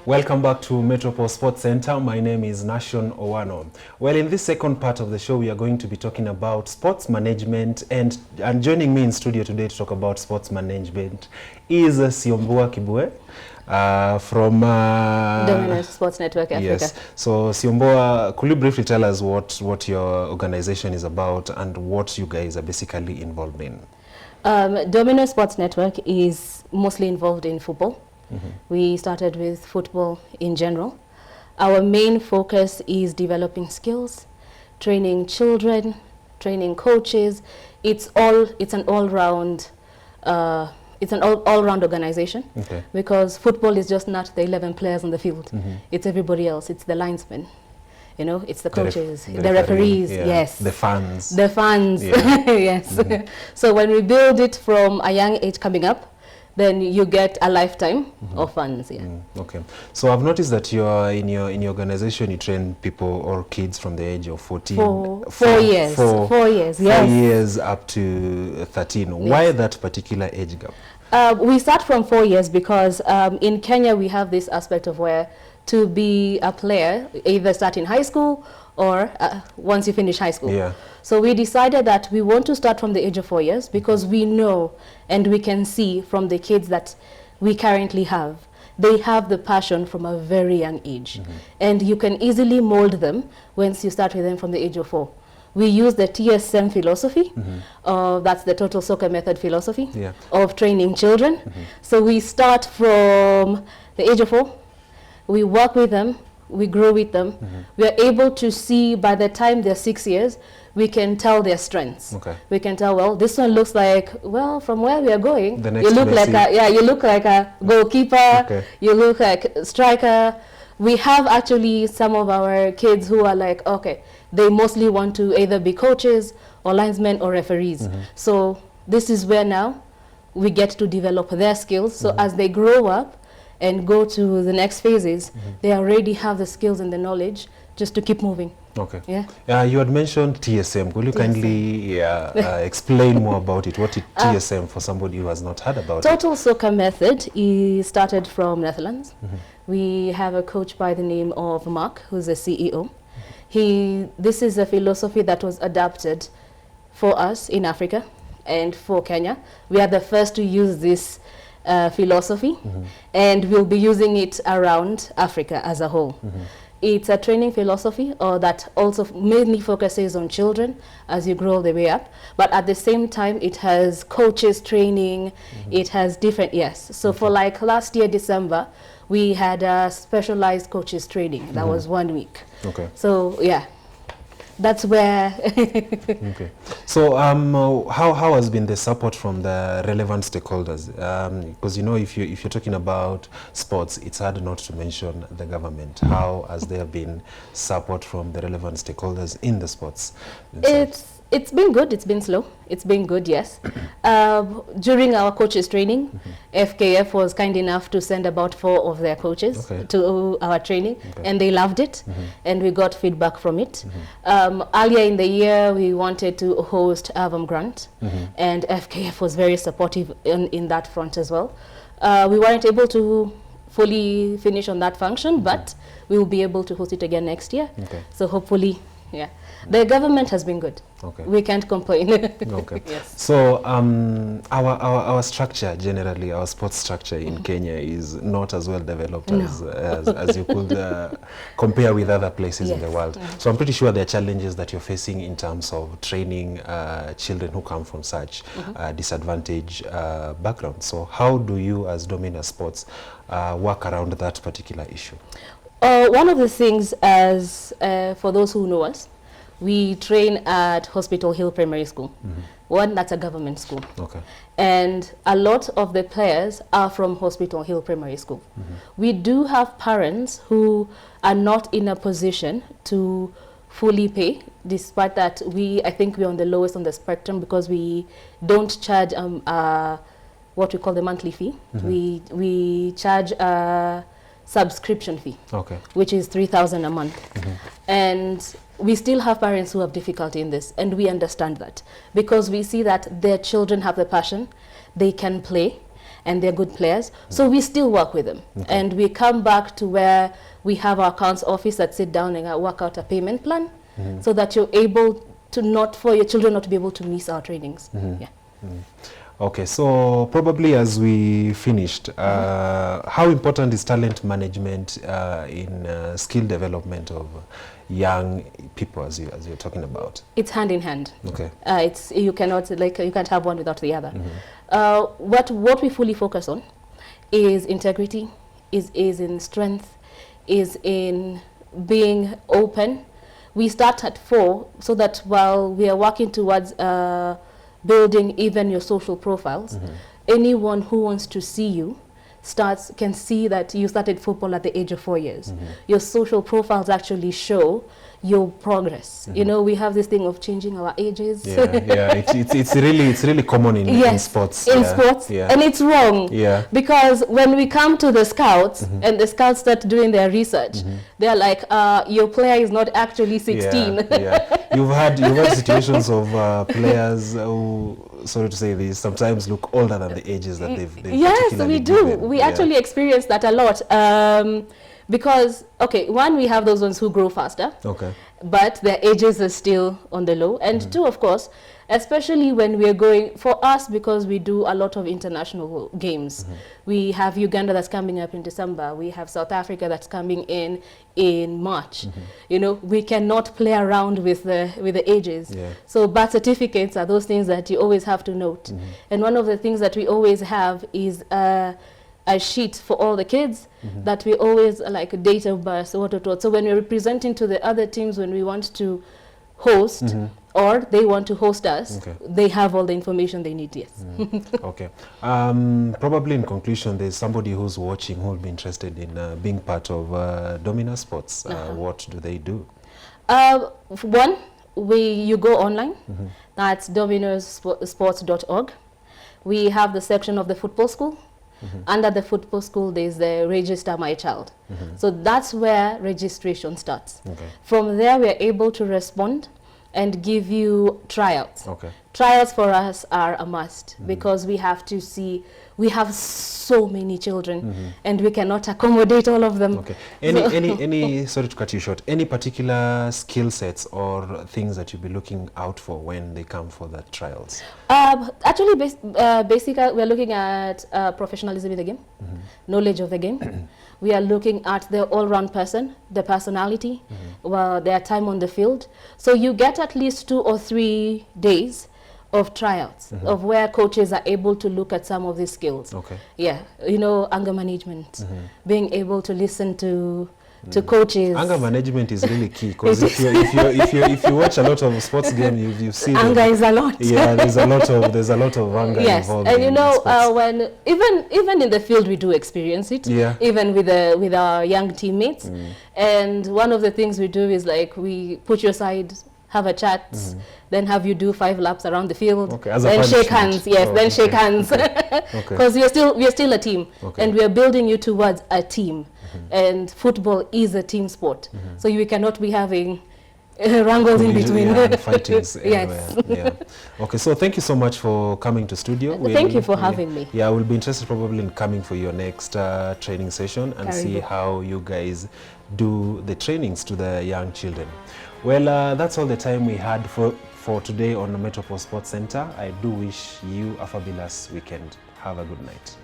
Welcome back to Metropol Sports Center. My name is Nation Owano. Well, in this second part of the show, we are going to be talking about sports management, and joining me in studio today to talk about sports management is Syombua Kibue from Dominus Sports Network Africa. Yes. So Syombua, could you briefly tell us what your organization is about and what you guys are basically involved in? Dominus Sports Network is mostly involved in football. We started with football in general. Our main focus is developing skills, training children, training coaches. It's an all-round organization. Okay. Because football is just not the 11 players on the field. It's everybody else. It's the linesmen. You know, it's the coaches, the referees, yeah. yes. The fans. The fans, yeah. yes. So when we build it from a young age coming up, then you get a lifetime of fans. Yeah. Okay. So I've noticed that you're in your organization, you train people or kids from the age of 14. Four years. 4 years. Yes. 4 years up to 13. Yes. Why that particular age gap? We start from 4 years because in Kenya we have this aspect of where to be a player, either start in high school or once you finish high school. Yeah. So we decided that we want to start from the age of 4 years because we know and we can see from the kids that we currently have, they have the passion from a very young age. And you can easily mold them once you start with them from the age of 4. We use the TSM philosophy, that's the total soccer method philosophy of training children. So we start from the age of 4, we work with them, we grow with them. We are able to see by the time they're 6 years, we can tell their strengths. Okay. We can tell, well, this one looks like, well, from where we are going, the next you look like a goalkeeper, you look like a striker. We have actually some of our kids who are like, okay, they mostly want to either be coaches or linesmen or referees. So this is where now we get to develop their skills. So as they grow up and go to the next phases, they already have the skills and the knowledge just to keep moving. Okay. Yeah. You had mentioned TSM. Could you kindly explain more about it? What is TSM for somebody who has not heard about it? Total Soccer Method is started from Netherlands. We have a coach by the name of Mark, who's a CEO. This is a philosophy that was adapted for us in Africa and for Kenya. We are the first to use this philosophy, and we'll be using it around Africa as a whole. It's a training philosophy that also mainly focuses on children as you grow the way up, but at the same time it has coaches training, it has different, so for like last year December we had a specialized coaches training that was 1 week. Okay. So yeah, that's where okay. So how has been the support from the relevant stakeholders? Because you know, if you're talking about sports, it's hard not to mention the government. How has there been support from the relevant stakeholders in the sports? It's been good. It's been slow. It's been good, yes. During our coaches training, FKF was kind enough to send about 4 of their coaches to our training, and they loved it, and we got feedback from it. Earlier in the year, we wanted to host Avon Grant, and FKF was very supportive in that front as well. We weren't able to fully finish on that function, but we will be able to host it again next year. So hopefully, the government has been good. We can't complain. Yes. So our structure generally, our sports structure in Kenya is not as well developed as you could compare with other places in the world. So I'm pretty sure there are challenges that you're facing in terms of training children who come from such disadvantaged backgrounds. So how do you as Dominus Sports work around that particular issue? One of the things, as for those who know us, we train at Hospital Hill Primary School. One, that's a government school. And a lot of the players are from Hospital Hill Primary School. We do have parents who are not in a position to fully pay, despite that I think we're on the lowest on the spectrum because we don't charge what we call the monthly fee. We charge a subscription fee, which is 3,000 a month. And we still have parents who have difficulty in this, and we understand that because we see that their children have the passion, they can play, and they're good players. So we still work with them. And we come back to where we have our accounts office that sit down and work out a payment plan so that you're able to for your children not to be able to miss our trainings. Yeah. Okay, so probably as we finished, how important is talent management in skill development of young people, as you're talking about? It's hand in hand. Okay. You can't have one without the other. What we fully focus on is integrity, is in strength, is in being open. We start at 4 so that while we are working towards building even your social profiles, anyone who wants to see you can see that you started football at the age of 4 years. Your social profiles actually show your progress. You know, we have this thing of changing our ages. It's really common in sports. Sports, and it's wrong. Because when we come to the scouts and the scouts start doing their research, they're like, your player is not actually 16. You've had situations of players who, sorry to say this, sometimes look older than the ages that they've yes, we do. Given. We actually experience that a lot. Because, one, we have those ones who grow faster, but their ages are still on the low. And two, of course, especially when we're going, for us, because we do a lot of international games. We have Uganda that's coming up in December. We have South Africa that's coming in March. You know, we cannot play around with the ages. So birth certificates are those things that you always have to note. And one of the things that we always have is a sheet for all the kids that we always like a date of birth, so when we're representing to the other teams, when we want to host or they want to host us, they have all the information they need. Okay. Probably in conclusion, there's somebody who's watching who will be interested in being part of Dominus Sports. What do they do? One, you go online. That's dominusports.org. We have the section of the football school. Under the football school, there's the Register My Child. So that's where registration starts. From there, we are able to respond and give you tryouts. Trials for us are a must because we have to see, we have so many children and we cannot accommodate all of them. Any sorry to cut you short, any particular skill sets or things that you'll be looking out for when they come for the trials? Actually, basically, we're looking at professionalism in the game, knowledge of the game. We are looking at the all-round person, the personality, their time on the field. So you get at least 2 or 3 days of tryouts of where coaches are able to look at some of these skills. You know, anger management, being able to listen to coaches. Anger management is really key because if you watch a lot of sports games, you see anger is a lot. There's a lot of anger involved. And you know, when even in the field we do experience it. Even with our young teammates. And one of the things we do is like we put you aside, have a chat, then have you do 5 laps around the field, then shake hands. Then shake hands, because we are still a team, and we are building you towards a team. And football is a team sport, so we cannot be having wrangles in between. Fightings. Okay, so thank you so much for coming to studio. Thank you for having me. We'll be interested probably in coming for your next training session and see how you guys do the trainings to the young children. Well, that's all the time we had for today on the Metropol Sports Center. I do wish you a fabulous weekend. Have a good night.